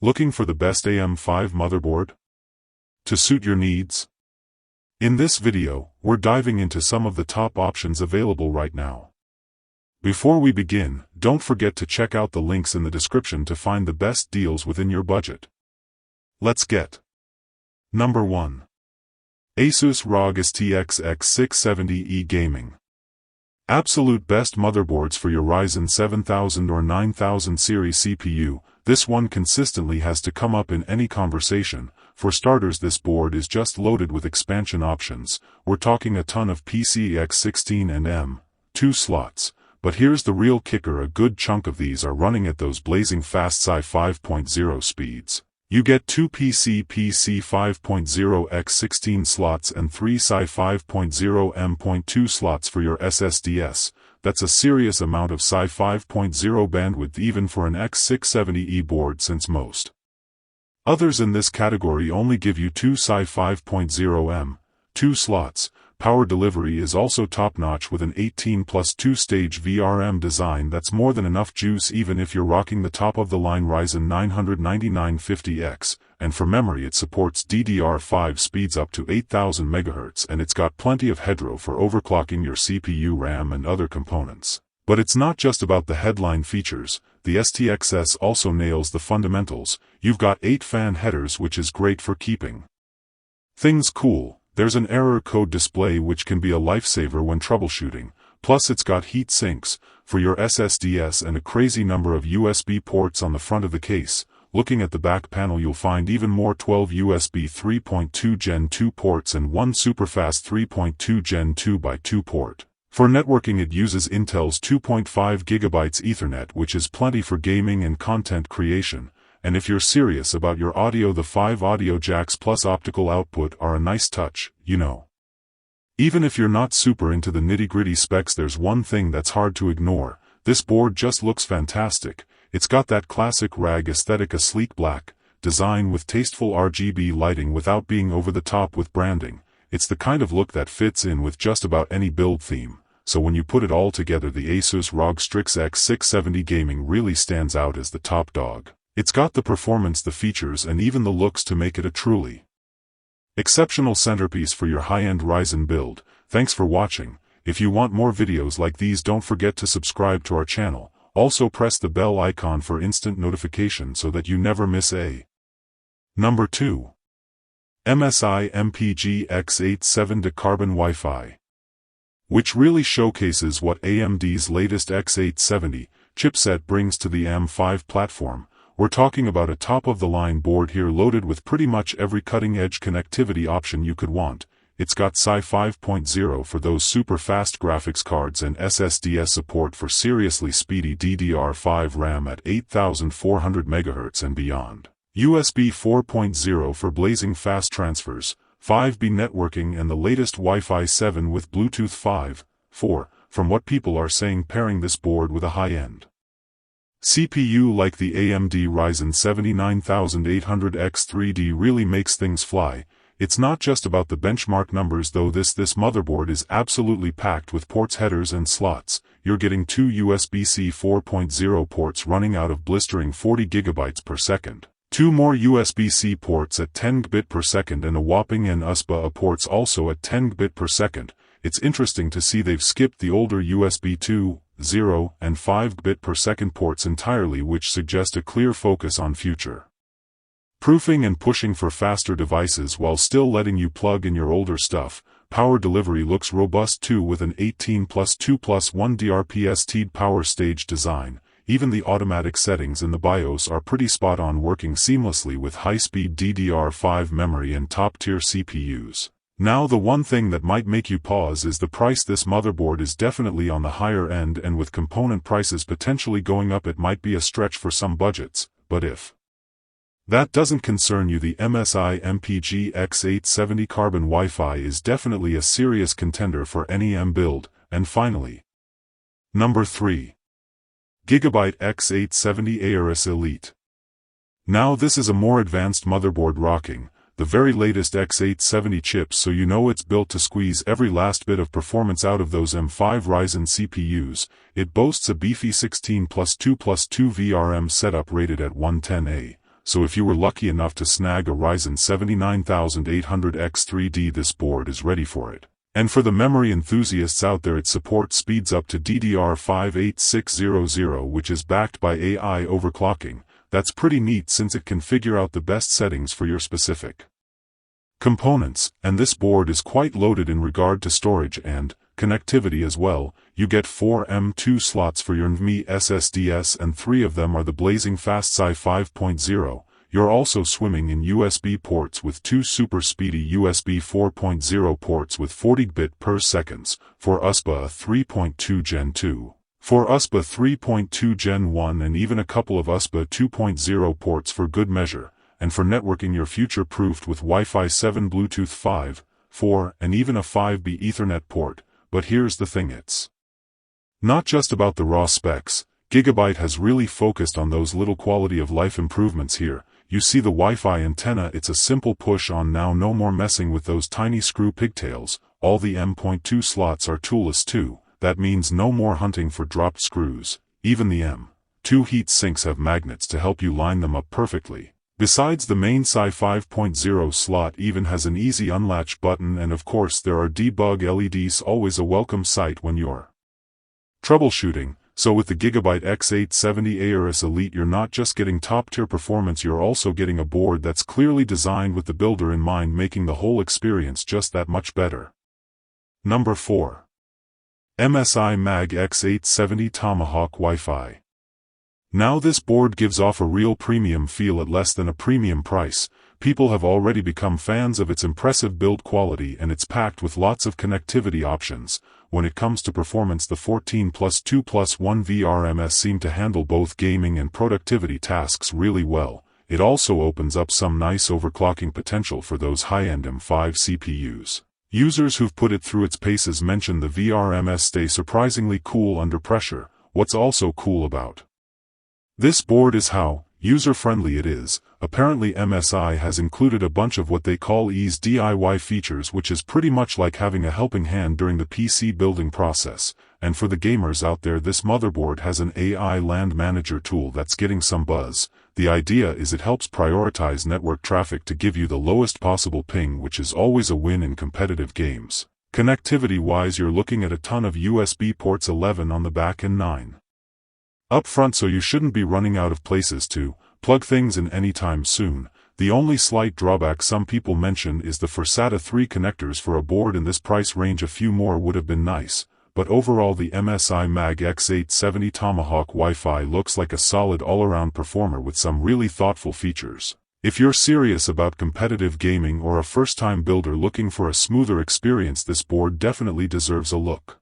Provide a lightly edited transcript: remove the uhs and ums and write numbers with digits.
Looking for the best AM5 motherboard to suit your needs? In this video, we're diving into some of the top options available right now. Before we begin, don't forget to check out the links in the description to find the best deals within your budget. Let's get Number 1. Asus ROG STX X670E Gaming. Absolute best motherboards for your Ryzen 7000 or 9000 series CPU. This one consistently has to come up in any conversation. For starters, this board is just loaded with expansion options. We're talking a ton of PCIe 16 and M.2 slots. But here's the real kicker: a good chunk of these are running at those blazing fast SI 5.0 speeds. You get 2 PC 5.0 x 16 slots and 3 SI 5.0 M.2 slots for your SSDs. That's a serious amount of SI 5.0 bandwidth even for an X670E board, since most others in this category only give you 2 SI 5.0 M.2 slots. Power delivery is also top-notch with an 18+ 2-stage VRM design. That's more than enough juice even if you're rocking the top-of-the-line Ryzen 99950X, and for memory it supports DDR5 speeds up to 8000 MHz, and it's got plenty of headroom for overclocking your CPU, RAM and other components. But it's not just about the headline features. The STXS also nails the fundamentals. You've got 8 fan headers, which is great for keeping things cool. There's an error code display which can be a lifesaver when troubleshooting. Plus it's got heat sinks for your SSDs and a crazy number of USB ports on the front of the case. Looking at the back panel, you'll find even more 12 USB 3.2 Gen 2 ports and one superfast 3.2 Gen 2x2 port. For networking, it uses Intel's 2.5 GB Ethernet, which is plenty for gaming and content creation. And if you're serious about your audio, the 5 audio jacks plus optical output are a nice touch, you know. Even if you're not super into the nitty-gritty specs, there's one thing that's hard to ignore. This board just looks fantastic. It's got that classic RAG aesthetic, a sleek black design with tasteful RGB lighting without being over the top with branding. It's the kind of look that fits in with just about any build theme. So when you put it all together, the Asus ROG Strix X670 Gaming really stands out as the top dog. It's got the performance, the features and even the looks to make it a truly exceptional centerpiece for your high-end Ryzen build. Thanks for watching. If you want more videos like these, don't forget to subscribe to our channel. Also press the bell icon for instant notification so that you never miss a. Number 2. MSI MPG X870 Carbon Wi-Fi, which really showcases what AMD's latest X870 chipset brings to the AM5 platform. We're talking about a top-of-the-line board here, loaded with pretty much every cutting-edge connectivity option you could want. It's got SI 5.0 for those super-fast graphics cards and SSDs support for seriously speedy DDR5 RAM at 8400 MHz and beyond. USB 4.0 for blazing fast transfers, 5B networking and the latest Wi-Fi 7 with Bluetooth 5.4, from what people are saying, pairing this board with a high-end CPU like the AMD Ryzen 79800X3D really makes things fly. It's not just about the benchmark numbers though. This motherboard is absolutely packed with ports, headers and slots. You're getting 2 USB-C 4.0 ports running out of blistering 40 GB per second. 2 more USB-C ports at 10 Gb per second and a whopping N USB-A ports also at 10 Gb per second. It's interesting to see they've skipped the older USB 2.0 and 5 Gb per second ports entirely, which suggest a clear focus on future proofing and pushing for faster devices while still letting you plug in your older stuff. Power delivery looks robust too, with an 18+2+1 DRPS-TED power stage design. Even the automatic settings in the BIOS are pretty spot on, working seamlessly with high-speed DDR5 memory and top-tier CPUs. Now the one thing that might make you pause is the price. This motherboard is definitely on the higher end, and with component prices potentially going up, it might be a stretch for some budgets. But if that doesn't concern you, the MSI MPG X870 Carbon Wi-Fi is definitely a serious contender for any M build. And finally, number 3. Gigabyte X870 Aorus Elite. Now this is a more advanced motherboard rocking the very latest X870 chips, so you know it's built to squeeze every last bit of performance out of those M5 Ryzen CPUs. It boasts a beefy 16+2+2 VRM setup rated at 110A, so if you were lucky enough to snag a Ryzen 79800X3D, this board is ready for it. And for the memory enthusiasts out there, it supports speeds up to DDR5 8600, which is backed by AI overclocking. That's pretty neat since it can figure out the best settings for your specific components, and this board is quite loaded in regard to storage and connectivity as well. You get 4 M.2 slots for your NVMe SSDs, and 3 of them are the blazing fast SI 5.0. You're also swimming in USB ports with 2 super speedy USB 4.0 ports with 40 bit per seconds, for USB 3.2 Gen 2, for USB 3.2 Gen 1, and even a couple of USB 2.0 ports for good measure. And for networking, you're future-proofed with Wi-Fi 7, Bluetooth 5, 4, and even a 5B Ethernet port. But here's the thing, it's not just about the raw specs. Gigabyte has really focused on those little quality of life improvements here. You see the Wi-Fi antenna, it's a simple push on now, no more messing with those tiny screw pigtails. All the M.2 slots are toolless too. That means no more hunting for dropped screws. Even the M.2 heat sinks have magnets to help you line them up perfectly. Besides, the main SI 5.0 slot even has an easy unlatch button, and of course there are debug LEDs, always a welcome sight when you're troubleshooting. So with the Gigabyte X870 Aorus Elite, you're not just getting top-tier performance, you're also getting a board that's clearly designed with the builder in mind, making the whole experience just that much better. Number 4. MSI Mag X870 Tomahawk Wi-Fi. Now this board gives off a real premium feel at less than a premium price. People have already become fans of its impressive build quality, and it's packed with lots of connectivity options. When it comes to performance, the 14+2+1 VRMs seem to handle both gaming and productivity tasks really well. It also opens up some nice overclocking potential for those high-end M5 CPUs. Users who've put it through its paces mention the VRMs stay surprisingly cool under pressure. What's also cool about this board is how user-friendly it is. Apparently MSI has included a bunch of what they call ease DIY features, which is pretty much like having a helping hand during the PC building process. And for the gamers out there, this motherboard has an AI land manager tool that's getting some buzz. The idea is it helps prioritize network traffic to give you the lowest possible ping, which is always a win in competitive games. Connectivity-wise, you're looking at a ton of USB ports, 11 on the back and 9 up front, so you shouldn't be running out of places to plug things in anytime soon. The only slight drawback some people mention is the for SATA 3 connectors. For a board in this price range, a few more would have been nice, but overall the MSI Mag X870 Tomahawk Wi-Fi looks like a solid all-around performer with some really thoughtful features. If you're serious about competitive gaming or a first-time builder looking for a smoother experience, this board definitely deserves a look.